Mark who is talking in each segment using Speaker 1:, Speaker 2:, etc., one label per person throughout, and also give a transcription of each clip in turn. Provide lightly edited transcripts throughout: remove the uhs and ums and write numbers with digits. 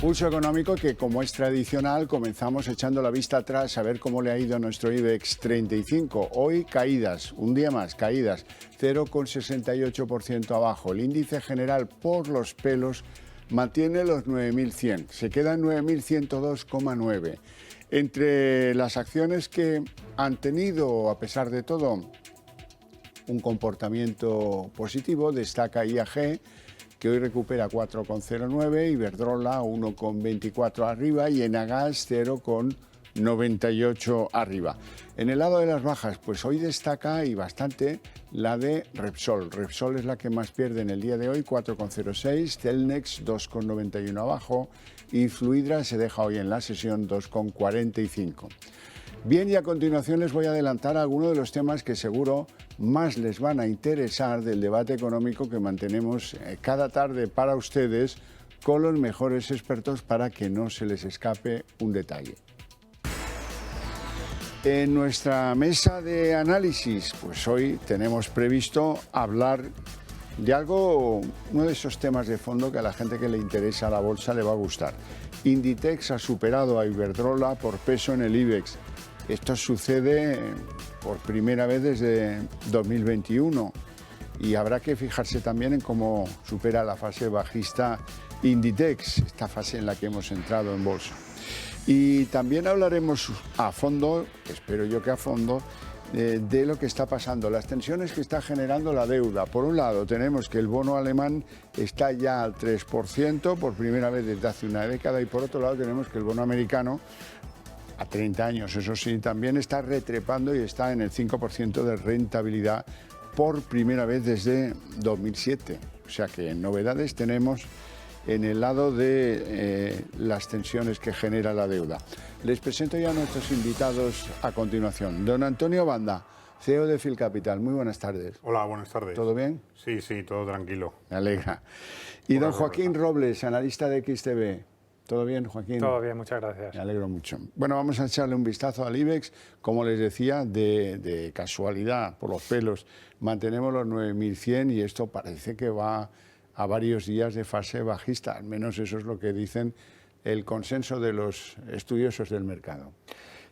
Speaker 1: Pulso económico que, como es tradicional, comenzamos echando la vista atrás a ver cómo le ha ido a nuestro IBEX 35. Hoy caídas, un día más, caídas, 0,68% abajo. El índice general por los pelos mantiene los 9.100, se queda en 9.102,9. Entre las acciones que han tenido, a pesar de todo, un comportamiento positivo, destaca IAG, que hoy recupera 4,09, Iberdrola 1,24 arriba y Enagas 0,98 arriba. En el lado de las bajas, pues hoy destaca y bastante la de Repsol. Repsol es la que más pierde en el día de hoy, 4,06, Telnex 2,91 abajo y Fluidra se deja hoy en la sesión 2,45. Bien, y a continuación les voy a adelantar algunos de los temas que seguro más les van a interesar del debate económico que mantenemos cada tarde para ustedes con los mejores expertos para que no se les escape un detalle. En nuestra mesa de análisis, pues hoy tenemos previsto hablar de algo, uno de esos temas de fondo que a la gente que le interesa la bolsa le va a gustar. Inditex ha superado a Iberdrola por peso en el IBEX. Esto sucede por primera vez desde 2021 y habrá que fijarse también en cómo supera la fase bajista Inditex, esta fase en la que hemos entrado en bolsa. Y también hablaremos a fondo, espero yo que a fondo, de lo que está pasando, las tensiones que está generando la deuda. Por un lado tenemos que el bono alemán está ya al 3% por primera vez desde hace una década y por otro lado tenemos que el bono americano a 30 años, eso sí, también está retrepando y está en el 5% de rentabilidad por primera vez desde 2007. O sea que novedades tenemos en el lado de las tensiones que genera la deuda. Les presento ya a nuestros invitados a continuación. Don Antonio Banda, CEO de Phil Capital. Muy buenas tardes.
Speaker 2: Hola, buenas tardes.
Speaker 1: ¿Todo bien?
Speaker 2: Sí, sí, todo tranquilo.
Speaker 1: Me alegra. Y don Joaquín Robles, analista de XTB. ¿Todo bien, Joaquín?
Speaker 3: Todo bien, muchas gracias.
Speaker 1: Me alegro mucho. Bueno, vamos a echarle un vistazo al IBEX. Como les decía, de casualidad, por los pelos, mantenemos los 9.100 y esto parece que va a varios días de fase bajista. Al menos eso es lo que dicen el consenso de los estudiosos del mercado.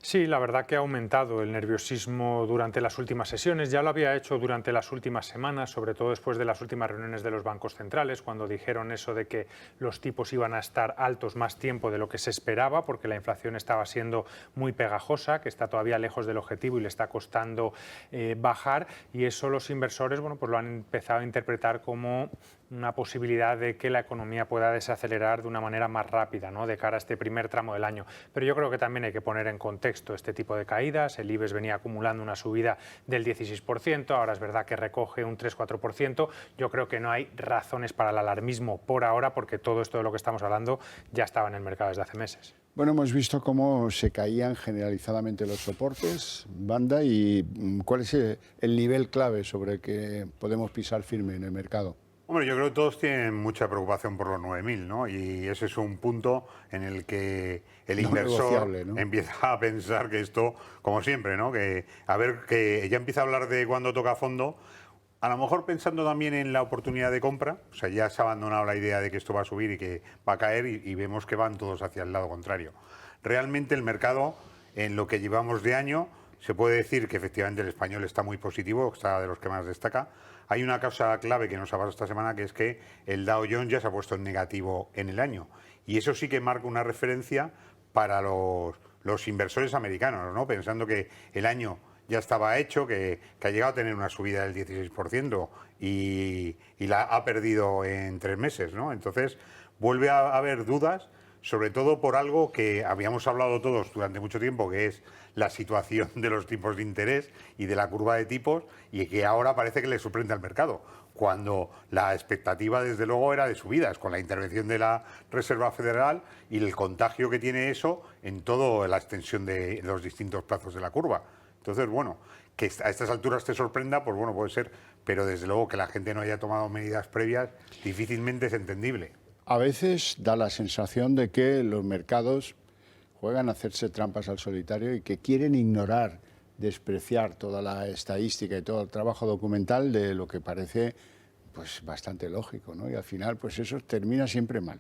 Speaker 3: Sí, la verdad que ha aumentado el nerviosismo durante las últimas sesiones, ya lo había hecho durante las últimas semanas, sobre todo después de las últimas reuniones de los bancos centrales, cuando dijeron eso de que los tipos iban a estar altos más tiempo de lo que se esperaba, porque la inflación estaba siendo muy pegajosa, que está todavía lejos del objetivo y le está costando bajar, y eso los inversores pues lo han empezado a interpretar como una posibilidad de que la economía pueda desacelerar de una manera más rápida, ¿no?, de cara a este primer tramo del año. Pero yo creo que también hay que poner en contexto este tipo de caídas. El IBEX venía acumulando una subida del 16%, ahora es verdad que recoge un 3-4%. Yo creo que no hay razones para el alarmismo por ahora, porque todo esto de lo que estamos hablando ya estaba en el mercado desde hace meses.
Speaker 1: Bueno, hemos visto cómo se caían generalizadamente los soportes, Banda, y cuál es el nivel clave sobre el que podemos pisar firme en el mercado.
Speaker 2: Hombre, yo creo que todos tienen mucha preocupación por los 9.000, ¿no? Y ese es un punto en el que el inversor ¿no? empieza a pensar que esto, como siempre, ¿no? Que a ver, que ya empieza a hablar de cuándo toca fondo, a lo mejor pensando también en la oportunidad de compra. O sea, ya se ha abandonado la idea de que esto va a subir y que va a caer y vemos que van todos hacia el lado contrario. Realmente el mercado, en lo que llevamos de año, se puede decir que efectivamente el español está muy positivo, está de los que más destaca. Hay una causa clave que nos ha pasado esta semana, que es que el Dow Jones ya se ha puesto en negativo en el año. Y eso sí que marca una referencia para los inversores americanos, ¿no? Pensando que el año ya estaba hecho, que ha llegado a tener una subida del 16% y la ha perdido en 3 meses, ¿no? Entonces vuelve a haber dudas, sobre todo por algo que habíamos hablado todos durante mucho tiempo, que es la situación de los tipos de interés y de la curva de tipos, y que ahora parece que le sorprende al mercado, cuando la expectativa desde luego era de subidas, con la intervención de la Reserva Federal y el contagio que tiene eso en toda la extensión de los distintos plazos de la curva. Entonces, bueno, que a estas alturas te sorprenda, pues bueno, puede ser, pero desde luego que la gente no haya tomado medidas previas difícilmente es entendible.
Speaker 1: A veces da la sensación de que los mercados juegan a hacerse trampas al solitario y que quieren ignorar, despreciar toda la estadística y todo el trabajo documental de lo que parece pues bastante lógico, ¿no? Y al final pues eso termina siempre mal.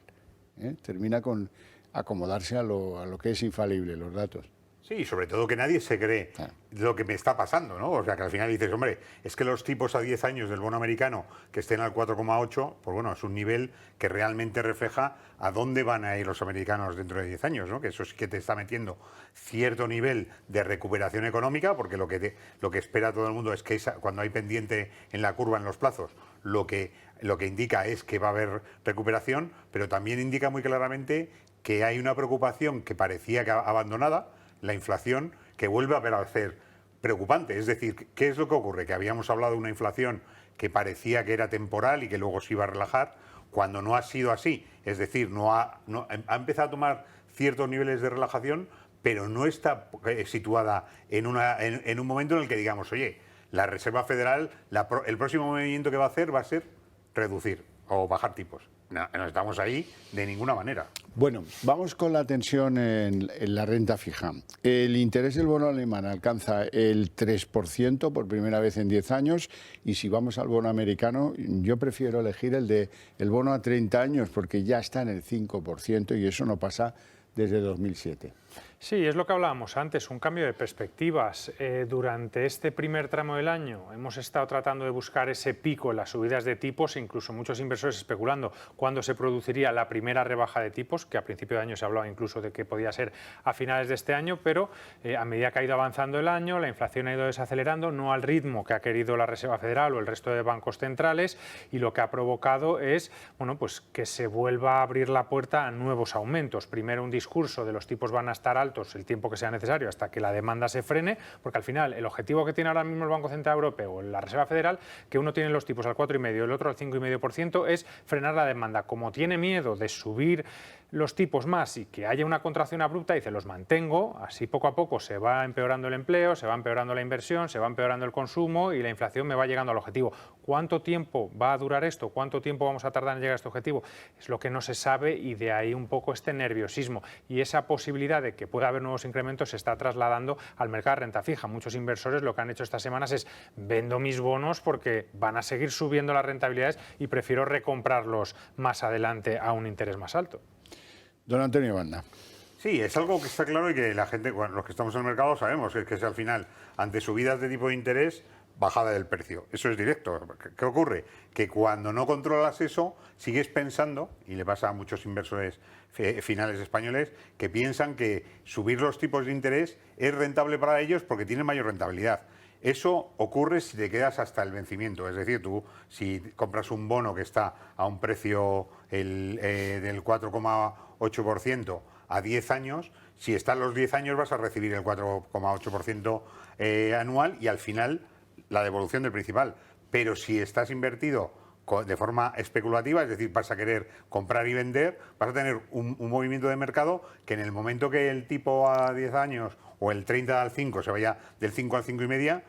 Speaker 1: termina con acomodarse a lo que es infalible, los datos.
Speaker 2: Sí, sobre todo que nadie se cree lo que me está pasando, ¿no? O sea, que al final dices, hombre, es que los tipos a 10 años del bono americano que estén al 4,8, pues bueno, es un nivel que realmente refleja a dónde van a ir los americanos dentro de 10 años, ¿no? Que eso sí que te está metiendo cierto nivel de recuperación económica, porque lo que espera todo el mundo es que cuando hay pendiente en la curva en los plazos, lo que indica es que va a haber recuperación, pero también indica muy claramente que hay una preocupación que parecía que abandonada, la inflación, que vuelve a parecer preocupante. Es decir, ¿qué es lo que ocurre? Que habíamos hablado de una inflación que parecía que era temporal y que luego se iba a relajar, cuando no ha sido así. Es decir, ha empezado a tomar ciertos niveles de relajación, pero no está situada en un momento en el que digamos, oye, la Reserva Federal, el próximo movimiento que va a hacer va a ser reducir o bajar tipos. No estamos ahí de ninguna manera.
Speaker 1: Bueno, vamos con la tensión en la renta fija. El interés del bono alemán alcanza el 3% por primera vez en 10 años y si vamos al bono americano, yo prefiero elegir el bono a 30 años porque ya está en el 5% y eso no pasa desde 2007.
Speaker 3: Sí, es lo que hablábamos antes, un cambio de perspectivas. Durante este primer tramo del año hemos estado tratando de buscar ese pico en las subidas de tipos, e incluso muchos inversores especulando cuándo se produciría la primera rebaja de tipos, que a principio de año se hablaba incluso de que podía ser a finales de este año, pero a medida que ha ido avanzando el año, la inflación ha ido desacelerando, no al ritmo que ha querido la Reserva Federal o el resto de bancos centrales, y lo que ha provocado es pues que se vuelva a abrir la puerta a nuevos aumentos. Primero un discurso de los tipos van a estar altos el tiempo que sea necesario hasta que la demanda se frene, porque al final el objetivo que tiene ahora mismo el Banco Central Europeo o la Reserva Federal, que uno tiene los tipos al 4,5% y el otro al 5,5%, es frenar la demanda. Como tiene miedo de subir los tipos más y que haya una contracción abrupta, dice, los mantengo, así poco a poco se va empeorando el empleo, se va empeorando la inversión, se va empeorando el consumo y la inflación me va llegando al objetivo. ¿Cuánto tiempo va a durar esto? ¿Cuánto tiempo vamos a tardar en llegar a este objetivo? Es lo que no se sabe y de ahí un poco este nerviosismo. Y esa posibilidad de que pueda haber nuevos incrementos se está trasladando al mercado de renta fija. Muchos inversores lo que han hecho estas semanas es vendo mis bonos porque van a seguir subiendo las rentabilidades y prefiero recomprarlos más adelante a un interés más alto.
Speaker 1: Don Antonio Banda.
Speaker 2: Sí, es algo que está claro y que la gente, bueno, los que estamos en el mercado sabemos, que es al final, ante subidas de tipo de interés, bajada del precio. Eso es directo. ¿Qué ocurre? Que cuando no controlas eso, sigues pensando, y le pasa a muchos inversores finales españoles, que piensan que subir los tipos de interés es rentable para ellos porque tienen mayor rentabilidad. Eso ocurre si te quedas hasta el vencimiento. Es decir, tú si compras un bono que está a un precio del 4,8% a 10 años, si están los 10 años vas a recibir el 4,8% anual y al final la devolución del principal. Pero si estás invertido de forma especulativa, es decir, vas a querer comprar y vender, vas a tener un movimiento de mercado que en el momento que el tipo a 10 años o el 30 al 5 se vaya del 5 al 5,5,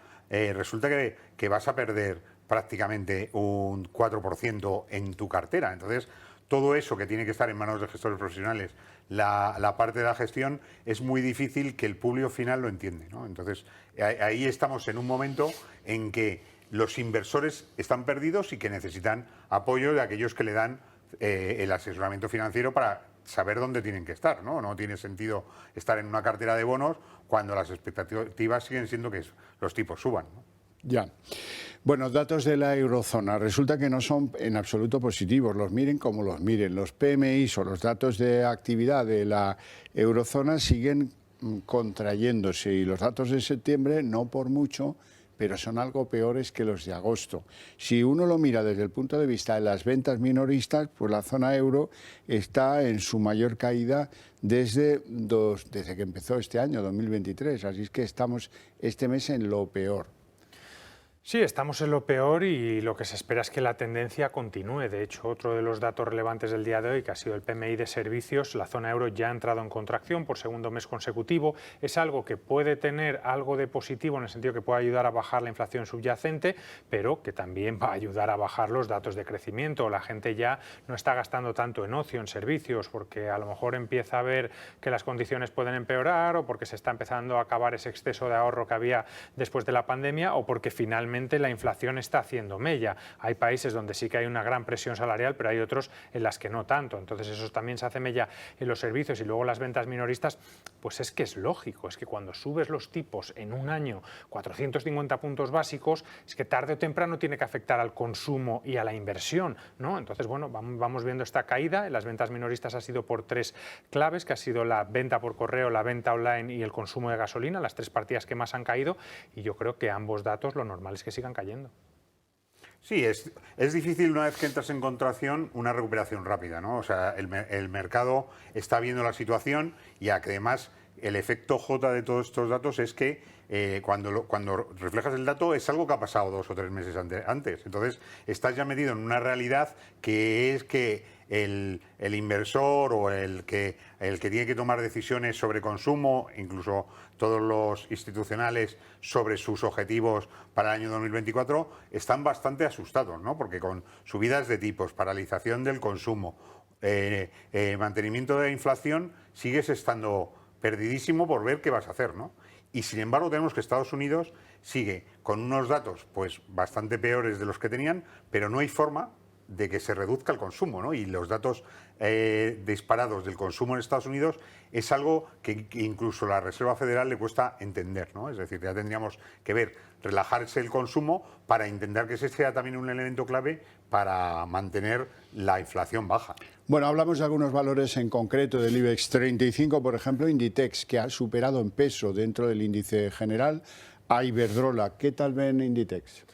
Speaker 2: resulta que vas a perder prácticamente un 4% en tu cartera. Entonces, todo eso que tiene que estar en manos de gestores profesionales, la parte de la gestión, es muy difícil que el público final lo entiende, ¿no? Entonces, ahí estamos en un momento en que los inversores están perdidos y que necesitan apoyo de aquellos que le dan el asesoramiento financiero para saber dónde tienen que estar, ¿no? No tiene sentido estar en una cartera de bonos cuando las expectativas siguen siendo que los tipos suban, ¿no?
Speaker 1: Ya. Bueno, datos de la eurozona. Resulta que no son en absoluto positivos. Los miren como los miren. Los PMI o los datos de actividad de la eurozona siguen contrayéndose y los datos de septiembre no por mucho, pero son algo peores que los de agosto. Si uno lo mira desde el punto de vista de las ventas minoristas, pues la zona euro está en su mayor caída desde que empezó este año, 2023. Así es que estamos este mes en lo peor.
Speaker 3: Sí, estamos en lo peor y lo que se espera es que la tendencia continúe. De hecho, otro de los datos relevantes del día de hoy, que ha sido el PMI de servicios, la zona euro ya ha entrado en contracción por segundo mes consecutivo. Es algo que puede tener algo de positivo en el sentido que puede ayudar a bajar la inflación subyacente, pero que también va a ayudar a bajar los datos de crecimiento. La gente ya no está gastando tanto en ocio, en servicios, porque a lo mejor empieza a ver que las condiciones pueden empeorar o porque se está empezando a acabar ese exceso de ahorro que había después de la pandemia o porque finalmente realmente la inflación está haciendo mella. Hay países donde sí que hay una gran presión salarial, pero hay otros en las que no tanto. Entonces eso también se hace mella en los servicios y luego las ventas minoristas, pues es que es lógico, es que cuando subes los tipos en un año 450 puntos básicos, es que tarde o temprano tiene que afectar al consumo y a la inversión, ¿no? Entonces, bueno, vamos viendo esta caída. En las ventas minoristas ha sido por 3 claves, que ha sido la venta por correo, la venta online y el consumo de gasolina, las 3 partidas que más han caído, y yo creo que ambos datos lo normal es que sigan cayendo.
Speaker 2: Sí, es difícil una vez que entras en contracción una recuperación rápida, ¿no? O sea, el mercado está viendo la situación y además el efecto J de todos estos datos es que cuando reflejas el dato es algo que ha pasado 2 o 3 meses antes. Entonces, estás ya metido en una realidad que es que el inversor o el que tiene que tomar decisiones sobre consumo, incluso todos los institucionales sobre sus objetivos para el año 2024, están bastante asustados, ¿no? Porque con subidas de tipos, paralización del consumo, mantenimiento de la inflación, sigues estando perdidísimo por ver qué vas a hacer, ¿no? Y sin embargo tenemos que Estados Unidos sigue con unos datos pues bastante peores de los que tenían, pero no hay forma de que se reduzca el consumo, ¿no? Y los datos disparados del consumo en Estados Unidos es algo que incluso la Reserva Federal le cuesta entender, ¿no? Es decir, ya tendríamos que ver relajarse el consumo para intentar que ese sea también un elemento clave para mantener la inflación baja.
Speaker 1: Bueno, hablamos de algunos valores en concreto del IBEX 35, por ejemplo, Inditex, que ha superado en peso dentro del índice general a Iberdrola. ¿Qué tal ven Inditex?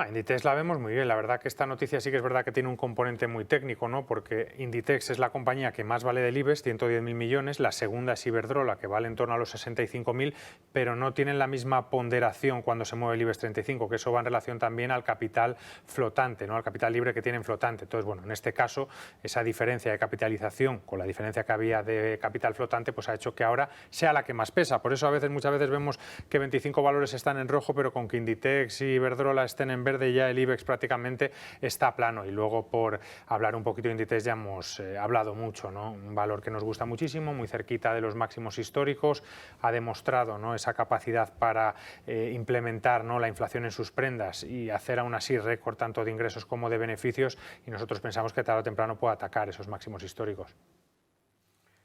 Speaker 3: Inditex la vemos muy bien. La verdad que esta noticia sí que es verdad que tiene un componente muy técnico, ¿no? Porque Inditex es la compañía que más vale del IBEX, 110.000 millones, la segunda es Iberdrola, que vale en torno a los 65.000, pero no tienen la misma ponderación cuando se mueve el IBEX 35, que eso va en relación también al capital flotante, ¿no? Al capital libre que tienen flotante. Entonces, bueno, en este caso, esa diferencia de capitalización con la diferencia que había de capital flotante, pues ha hecho que ahora sea la que más pesa. Por eso muchas veces vemos que 25 valores están en rojo, pero con que Inditex y Iberdrola estén en verde, ya el IBEX prácticamente está plano. Y luego, por hablar un poquito de Inditex, ya hemos hablado mucho, ¿no? Un valor que nos gusta muchísimo, muy cerquita de los máximos históricos, ha demostrado, ¿no?, esa capacidad para implementar, ¿no?, la inflación en sus prendas y hacer aún así récord tanto de ingresos como de beneficios, y nosotros pensamos que tarde o temprano puede atacar esos máximos históricos.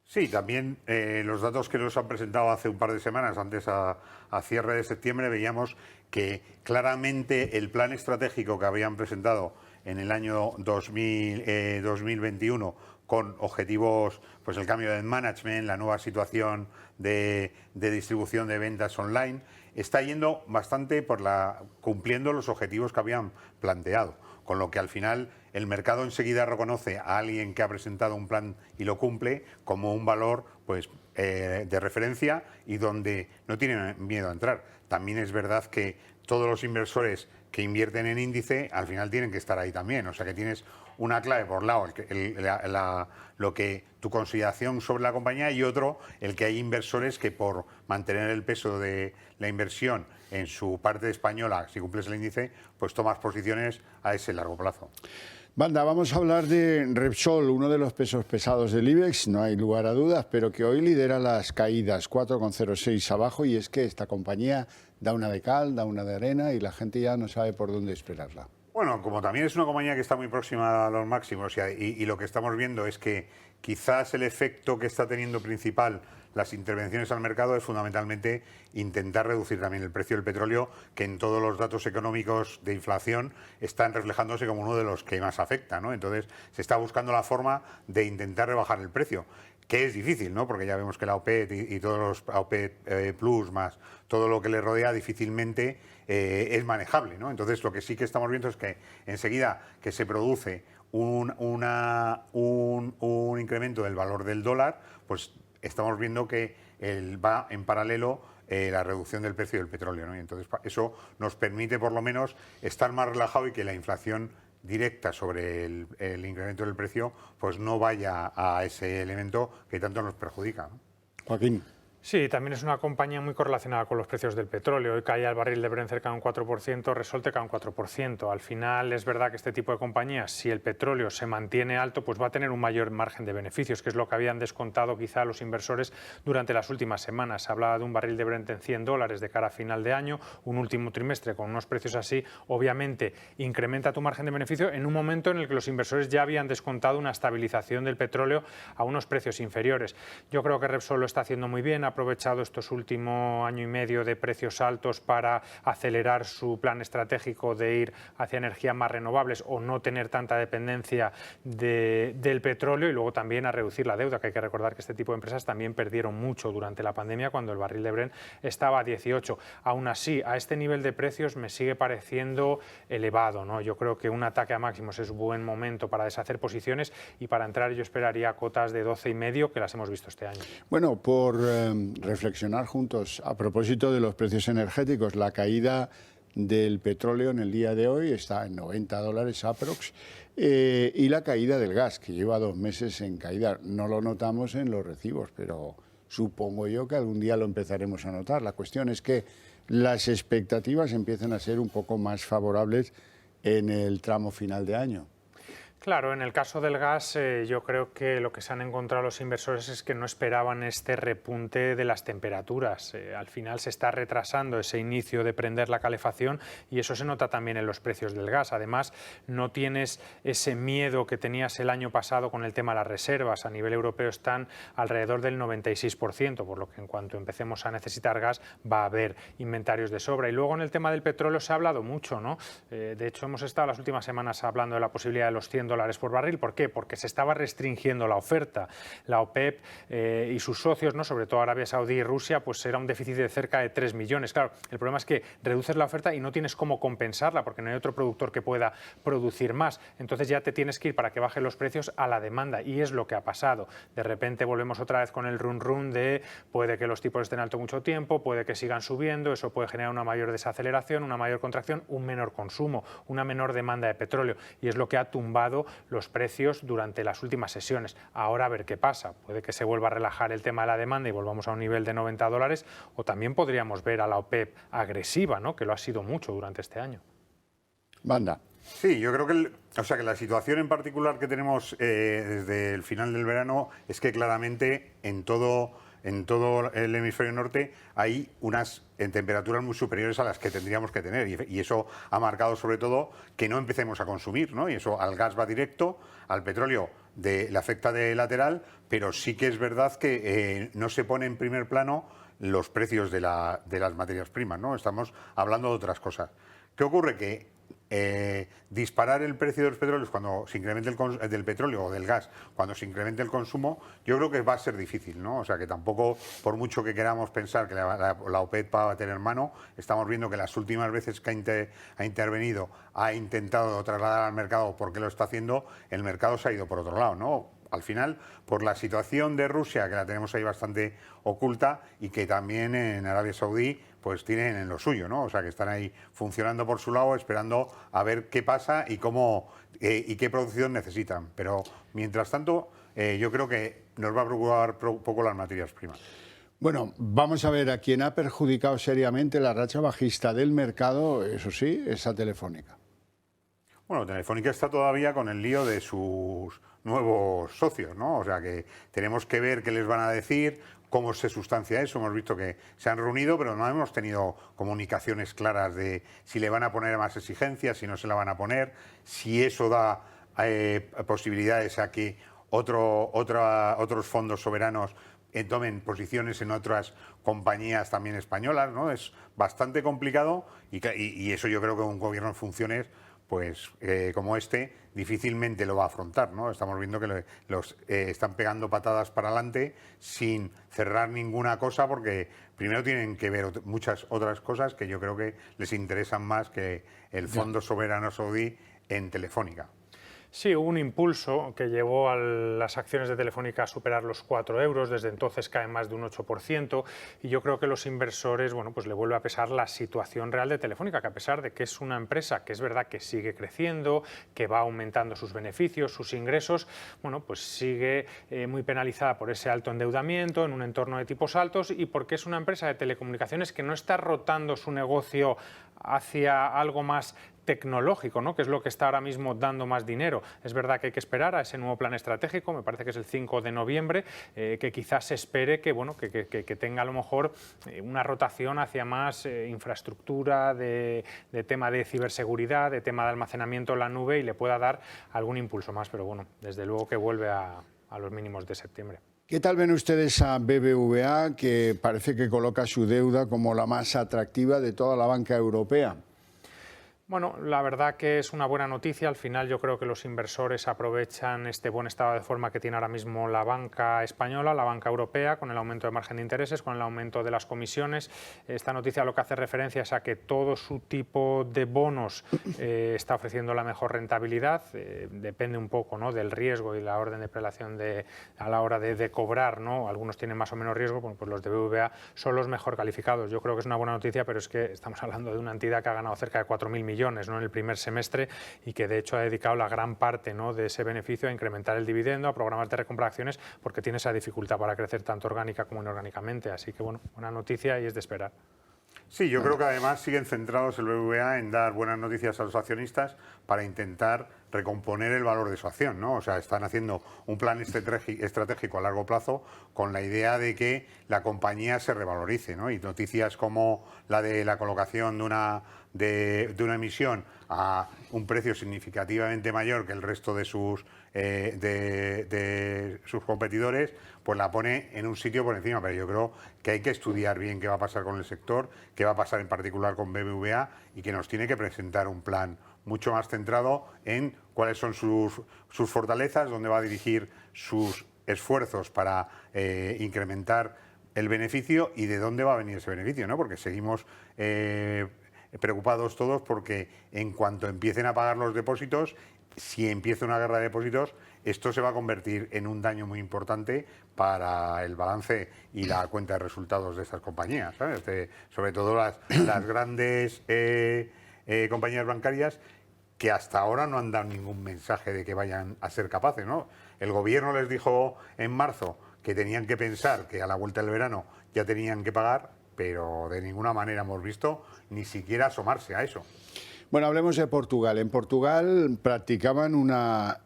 Speaker 2: Sí, también los datos que nos han presentado hace un par de semanas, antes a cierre de septiembre, veíamos que claramente el plan estratégico que habían presentado en el año 2021 con objetivos, pues el cambio de management, la nueva situación de distribución de ventas online, está yendo bastante cumpliendo los objetivos que habían planteado, con lo que al final el mercado enseguida reconoce a alguien que ha presentado un plan y lo cumple como un valor pues de referencia y donde no tienen miedo a entrar. También es verdad que todos los inversores que invierten en índice al final tienen que estar ahí también, o sea que tienes una clave por un lado, lo que tu consideración sobre la compañía, y otro, el que hay inversores que por mantener el peso de la inversión en su parte española, si cumples el índice, pues tomas posiciones a ese largo plazo.
Speaker 1: Banda, vamos a hablar de Repsol, uno de los pesos pesados del IBEX, no hay lugar a dudas, pero que hoy lidera las caídas, 4,06 abajo, y es que esta compañía da una de cal, da una de arena y la gente ya no sabe por dónde esperarla.
Speaker 2: Bueno, como también es una compañía que está muy próxima a los máximos y lo que estamos viendo es que quizás el efecto que está teniendo principal las intervenciones al mercado es fundamentalmente intentar reducir también el precio del petróleo, que en todos los datos económicos de inflación están reflejándose como uno de los que más afecta, ¿no? Entonces se está buscando la forma de intentar rebajar el precio, que es difícil, ¿no? Porque ya vemos que la OPEP y todos los OPEP Plus más todo lo que le rodea difícilmente es manejable, ¿no? Entonces lo que sí que estamos viendo es que enseguida que se produce un incremento del valor del dólar, pues estamos viendo que va en paralelo la reducción del precio del petróleo, ¿no? Y entonces eso nos permite por lo menos estar más relajado y que la inflación directa sobre el incremento del precio pues no vaya a ese elemento que tanto nos perjudica, ¿no?
Speaker 1: Joaquín.
Speaker 3: Sí, también es una compañía muy correlacionada con los precios del petróleo. Hoy caía el barril de Brent cerca de un 4%, Repsol cae un 4%. Al final es verdad que este tipo de compañías, si el petróleo se mantiene alto, pues va a tener un mayor margen de beneficios, que es lo que habían descontado quizá los inversores durante las últimas semanas. Se hablaba de un barril de Brent en $100 de cara a final de año, un último trimestre con unos precios así, obviamente incrementa tu margen de beneficio en un momento en el que los inversores ya habían descontado una estabilización del petróleo a unos precios inferiores. Yo creo que Repsol lo está haciendo muy bien, ha aprovechado estos últimos año y medio de precios altos para acelerar su plan estratégico de ir hacia energías más renovables o no tener tanta dependencia del petróleo, y luego también a reducir la deuda, que hay que recordar que este tipo de empresas también perdieron mucho durante la pandemia cuando el barril de Brent estaba a 18. Aún así, a este nivel de precios me sigue pareciendo elevado, ¿no? Yo creo que un ataque a máximos es buen momento para deshacer posiciones, y para entrar yo esperaría cotas de 12,5, que las hemos visto este año.
Speaker 1: Bueno, por reflexionar juntos a propósito de los precios energéticos, la caída del petróleo en el día de hoy está en $90 aprox, y la caída del gas, que lleva 2 meses en caída. No lo notamos en los recibos, pero supongo yo que algún día lo empezaremos a notar. La cuestión es que las expectativas empiezan a ser un poco más favorables en el tramo final de año.
Speaker 3: Claro, en el caso del gas, yo creo que lo que se han encontrado los inversores es que no esperaban este repunte de las temperaturas. Al final se está retrasando ese inicio de prender la calefacción, y eso se nota también en los precios del gas. Además, no tienes ese miedo que tenías el año pasado con el tema de las reservas. A nivel europeo están alrededor del 96%, por lo que en cuanto empecemos a necesitar gas va a haber inventarios de sobra. Y luego en el tema del petróleo se ha hablado mucho, ¿no? De hecho, hemos estado las últimas semanas hablando de la posibilidad de los $100 por barril. ¿Por qué? Porque se estaba restringiendo la oferta. La OPEP y sus socios, ¿no?, sobre todo Arabia Saudí y Rusia, pues era un déficit de cerca de 3 millones. Claro, el problema es que reduces la oferta y no tienes cómo compensarla, porque no hay otro productor que pueda producir más. Entonces ya te tienes que ir, para que bajen los precios, a la demanda, y es lo que ha pasado. De repente volvemos otra vez con el run de puede que los tipos estén alto mucho tiempo, puede que sigan subiendo, eso puede generar una mayor desaceleración, una mayor contracción, un menor consumo, una menor demanda de petróleo, y es lo que ha tumbado los precios durante las últimas sesiones. Ahora a ver qué pasa. Puede que se vuelva a relajar el tema de la demanda y volvamos a un nivel de $90, o también podríamos ver a la OPEP agresiva, ¿no?, que lo ha sido mucho durante este año.
Speaker 1: Banda.
Speaker 2: Sí, yo creo que la situación en particular que tenemos desde el final del verano es que claramente en todo el hemisferio norte hay unas temperaturas muy superiores a las que tendríamos que tener, y eso ha marcado sobre todo que no empecemos a consumir, ¿no? Y eso al gas va directo, al petróleo le afecta de lateral, pero sí que es verdad que no se pone en primer plano los precios de las materias primas, ¿no? Estamos hablando de otras cosas. ¿Qué ocurre? Que disparar el precio de los petróleos cuando se incremente del petróleo o del gas, cuando se incremente el consumo, yo creo que va a ser difícil, ¿no? O sea, que tampoco, por mucho que queramos pensar que la OPEP va a tener mano, estamos viendo que las últimas veces que ha intervenido, ha intentado trasladar al mercado por qué lo está haciendo, el mercado se ha ido por otro lado, ¿no? Al final, por la situación de Rusia, que la tenemos ahí bastante oculta, y que también en Arabia Saudí pues tienen en lo suyo, ¿no? O sea, que están ahí funcionando por su lado, esperando a ver qué pasa y cómo y qué producción necesitan. Pero mientras tanto, yo creo que nos va a preocupar poco las materias primas.
Speaker 1: Bueno, vamos a ver, a quien ha perjudicado seriamente la racha bajista del mercado, eso sí, es a Telefónica.
Speaker 2: Bueno, Telefónica está todavía con el lío de sus nuevos socios, ¿no? O sea, que tenemos que ver qué les van a decir, cómo se sustancia eso. Hemos visto que se han reunido, pero no hemos tenido comunicaciones claras de si le van a poner más exigencias, si no se la van a poner, si eso da posibilidades a que otros fondos soberanos tomen posiciones en otras compañías también españolas, ¿no? Es bastante complicado, y eso yo creo que un gobierno en funciones, pues como este, difícilmente lo va a afrontar, ¿no? Estamos viendo que están pegando patadas para adelante sin cerrar ninguna cosa, porque primero tienen que ver muchas otras cosas que yo creo que les interesan más que el Fondo Soberano Saudí en Telefónica.
Speaker 3: Sí, hubo un impulso que llevó a las acciones de Telefónica a superar los 4 euros, desde entonces caen más de un 8%, y yo creo que los inversores, bueno, pues le vuelve a pesar la situación real de Telefónica, que a pesar de que es una empresa que es verdad que sigue creciendo, que va aumentando sus beneficios, sus ingresos, bueno, pues sigue muy penalizada por ese alto endeudamiento en un entorno de tipos altos y porque es una empresa de telecomunicaciones que no está rotando su negocio hacia algo más tecnológico, ¿no? Que es lo que está ahora mismo dando más dinero. Es verdad que hay que esperar a ese nuevo plan estratégico, me parece que es el 5 de noviembre, que quizás se espere que, bueno, que tenga a lo mejor una rotación hacia más infraestructura, de tema de ciberseguridad, de tema de almacenamiento en la nube y le pueda dar algún impulso más, pero bueno, desde luego que vuelve a los mínimos de septiembre.
Speaker 1: ¿Qué tal ven ustedes a BBVA, que parece que coloca su deuda como la más atractiva de toda la banca europea?
Speaker 3: Bueno, la verdad que es una buena noticia. Al final yo creo que los inversores aprovechan este buen estado de forma que tiene ahora mismo la banca española, la banca europea, con el aumento de margen de intereses, con el aumento de las comisiones. Esta noticia lo que hace referencia es a que todo su tipo de bonos está ofreciendo la mejor rentabilidad. Depende un poco, ¿no?, del riesgo y la orden de prelación a la hora de cobrar, ¿no? Algunos tienen más o menos riesgo, bueno, pues los de BBVA son los mejor calificados. Yo creo que es una buena noticia, pero es que estamos hablando de una entidad que ha ganado cerca de 4.000 millones, ¿no?, en el primer semestre y que de hecho ha dedicado la gran parte, ¿no?, de ese beneficio a incrementar el dividendo, a programas de recompra de acciones, porque tiene esa dificultad para crecer tanto orgánica como inorgánicamente. Así que bueno, buena noticia y es de esperar.
Speaker 2: Sí, yo creo que además siguen centrados el BBVA en dar buenas noticias a los accionistas para intentar recomponer el valor de su acción, ¿no? O sea, están haciendo un plan estratégico a largo plazo con la idea de que la compañía se revalorice, ¿no? Y noticias como la de la colocación de una emisión a un precio significativamente mayor que el resto de sus competidores, pues la pone en un sitio por encima. Pero yo creo que hay que estudiar bien qué va a pasar con el sector, qué va a pasar en particular con BBVA y que nos tiene que presentar un plan mucho más centrado en cuáles son sus fortalezas, dónde va a dirigir sus esfuerzos para incrementar el beneficio y de dónde va a venir ese beneficio, ¿no? Porque seguimos preocupados todos porque en cuanto empiecen a pagar los depósitos, si empieza una guerra de depósitos, esto se va a convertir en un daño muy importante para el balance y la cuenta de resultados de estas compañías, ¿sabes? Sobre todo las grandes compañías bancarias que hasta ahora no han dado ningún mensaje de que vayan a ser capaces, ¿no? El gobierno les dijo en marzo que tenían que pensar que a la vuelta del verano ya tenían que pagar, pero de ninguna manera hemos visto ni siquiera asomarse a eso.
Speaker 1: Bueno, hablemos de Portugal. En Portugal practicaban una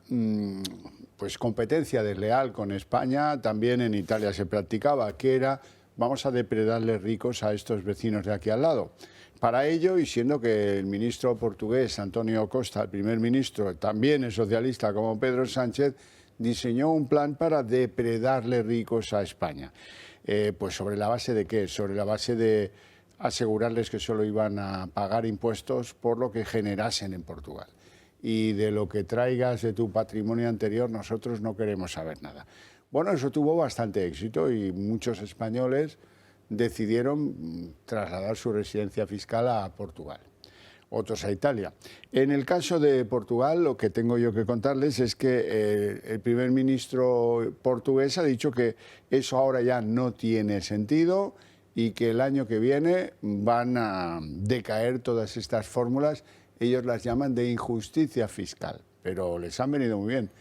Speaker 1: pues competencia desleal con España, también en Italia se practicaba, que era vamos a depredarles ricos a estos vecinos de aquí al lado. Para ello, y siendo que el ministro portugués, António Costa, el primer ministro, también es socialista como Pedro Sánchez, diseñó un plan para depredarle ricos a España. Pues sobre la base de ¿qué? Sobre la base de asegurarles que solo iban a pagar impuestos por lo que generasen en Portugal. Y de lo que traigas de tu patrimonio anterior nosotros no queremos saber nada. Bueno, eso tuvo bastante éxito y muchos españoles decidieron trasladar su residencia fiscal a Portugal, otros a Italia. En el caso de Portugal, lo que tengo yo que contarles es que el primer ministro portugués ha dicho que eso ahora ya no tiene sentido y que el año que viene van a decaer todas estas fórmulas. Ellos las llaman de injusticia fiscal, pero les han venido muy bien.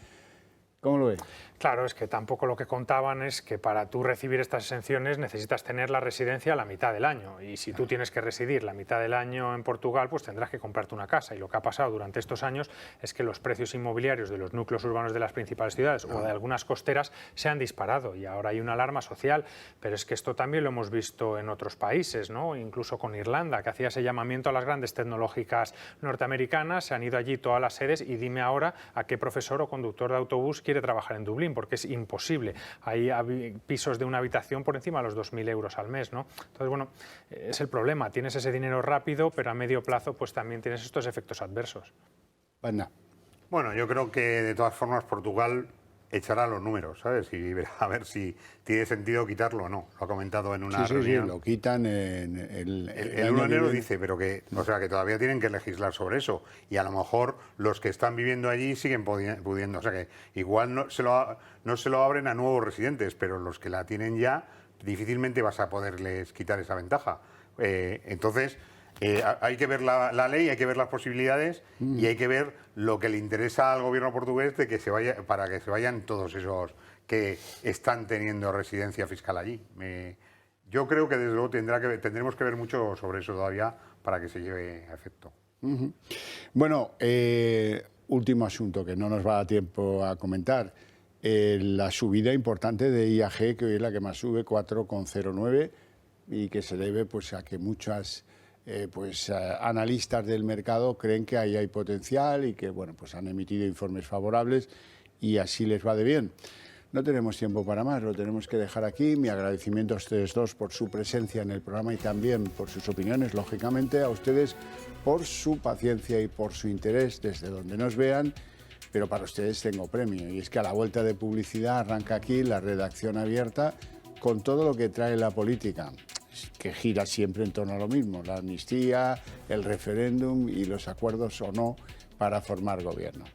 Speaker 1: ¿Cómo lo ves?
Speaker 3: Claro, es que tampoco lo que contaban es que para tú recibir estas exenciones necesitas tener la residencia la mitad del año. Y si tú tienes que residir la mitad del año en Portugal, pues tendrás que comprarte una casa. Y lo que ha pasado durante estos años es que los precios inmobiliarios de los núcleos urbanos de las principales ciudades o de algunas costeras se han disparado. Y ahora hay una alarma social. Pero es que esto también lo hemos visto en otros países, ¿no? Incluso con Irlanda, que hacía ese llamamiento a las grandes tecnológicas norteamericanas. Se han ido allí todas las sedes y dime ahora a qué profesor o conductor de autobús quiere trabajar en Dublín, porque es imposible. Hay pisos de una habitación por encima de los 2.000 euros al mes, ¿no? Entonces, bueno, es el problema. Tienes ese dinero rápido, pero a medio plazo pues también tienes estos efectos adversos.
Speaker 1: Anda.
Speaker 2: Bueno, yo creo que de todas formas Portugal echará los números, ¿sabes? Y verá a ver si tiene sentido quitarlo o no. Lo ha comentado en una reunión.
Speaker 1: Sí, lo quitan en el
Speaker 2: 1 de enero dice, pero que, o sea, que todavía tienen que legislar sobre eso. Y a lo mejor los que están viviendo allí siguen pudiendo. O sea, que igual no se lo abren a nuevos residentes, pero los que la tienen ya, difícilmente vas a poderles quitar esa ventaja. Entonces, hay que ver la ley, hay que ver las posibilidades y hay que ver lo que le interesa al gobierno portugués de que se vaya, para que se vayan todos esos que están teniendo residencia fiscal allí. Yo creo que desde luego tendremos que ver mucho sobre eso todavía para que se lleve a efecto.
Speaker 1: Bueno, último asunto que no nos va a dar tiempo a comentar. La subida importante de IAG, que hoy es la que más sube, 4,09, y que se debe pues, a que muchas analistas del mercado creen que ahí hay potencial y que bueno, pues han emitido informes favorables y así les va de bien. No tenemos tiempo para más, lo tenemos que dejar aquí. Mi agradecimiento a ustedes dos por su presencia en el programa y también por sus opiniones, lógicamente, a ustedes por su paciencia y por su interés desde donde nos vean, pero para ustedes tengo premio y es que a la vuelta de publicidad arranca aquí la redacción abierta con todo lo que trae la política, que gira siempre en torno a lo mismo, la amnistía, el referéndum y los acuerdos o no para formar gobierno.